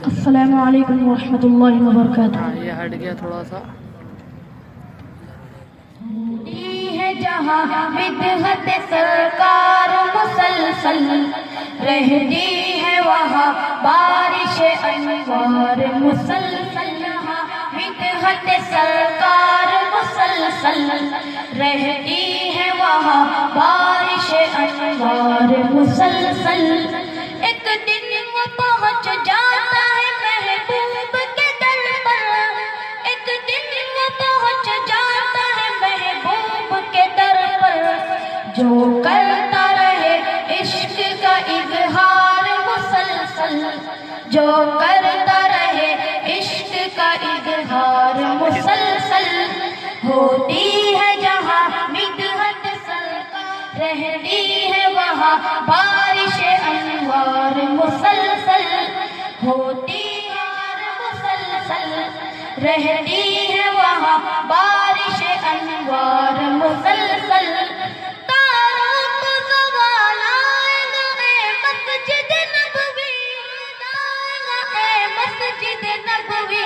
السلام علیکم ورحمۃ اللہ وبرکاتہ. یہ ہٹ گیا تھوڑا سا. ہے جہاں بدعت سرکار مسلسل رہتی ہے وہاں بارش انوار مسلسل. یہاں بدعت سرکار مسلسل رہتی ہے وہاں بارش انوار مسلسل. ایک دن وہ پہنچ جاتا ہے محبوب کے در پر. ایک دن وہ پہنچ جاتا ہے محبوب کے در پر. جو کرتا رہے عشق کا اظہار مسلسل. جو کرتا رہے عشق کا اظہار مسلسل. ہوتی ہے جہاں مدحت سرکار رہتی ہے وہاں بارش انوار مسلسل. ہوتی ہے مسلسل رہتی ہے وہاں بارش انوار مسلسل. تاروں کو زوال آئے گا اے مسجد نبوی. آئے گا اے مسجد نبوی.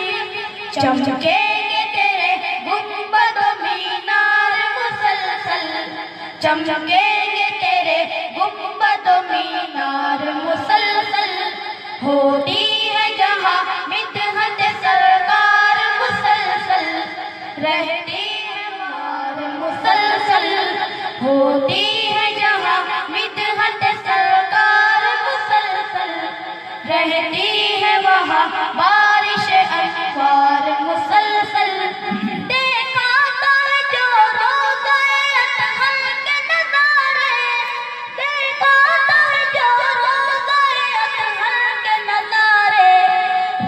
چمکیں گے تیرے گنبد و مینار مسلسل. چمکیں گے تیرے گنبد و مینار مسلسل. ہوتی ہے جہاں مدحت سرکار مسلسل رہتی ہے وہاں مسلسل. ہوتی ہے جہاں مدحت سرکار مسلسل رہتی ہے وہاں بارش انوار مسلسل. دیکھا تو ہے جو روضہ اطہر کے نظارے. دیکھا تو ہے جو روضہ اطہر کے نظارے.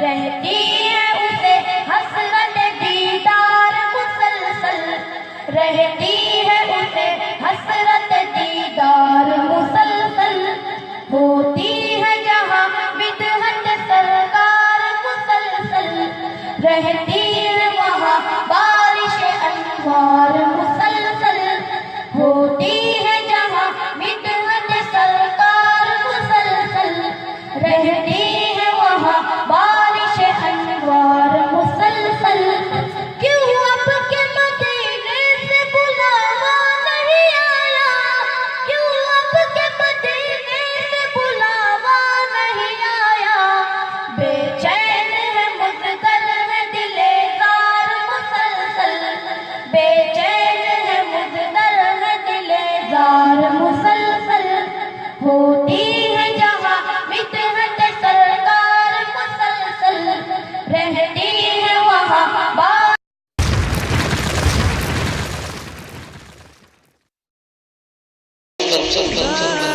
رہتی ہے اسے حسرت دیدار مسلسل. رہتی ہے اسے حسرت دیدار مسلسل. ہوتی ہے جہاں بدعت سرکار مسلسل رہتی ہے وہاں بارش انوار مسلسل. ہوتی ہے جہاں بدعت سرکار مسلسل رہتی ہے وہاں بارش انوار مسلسل. کیوں اب کے مدینے سے بلاوا نہیں آیا. کیوں اب کے مدینے سے بلاوا نہیں آیا. بے چین ہے مضطر ہے دل زار مسلسل. بے چین ہے مضطر ہے دل زار مسلسل. ہوتی ہے جہاں مدحت سرکار مسلسل رہتی ہے وہاں صلی اللہ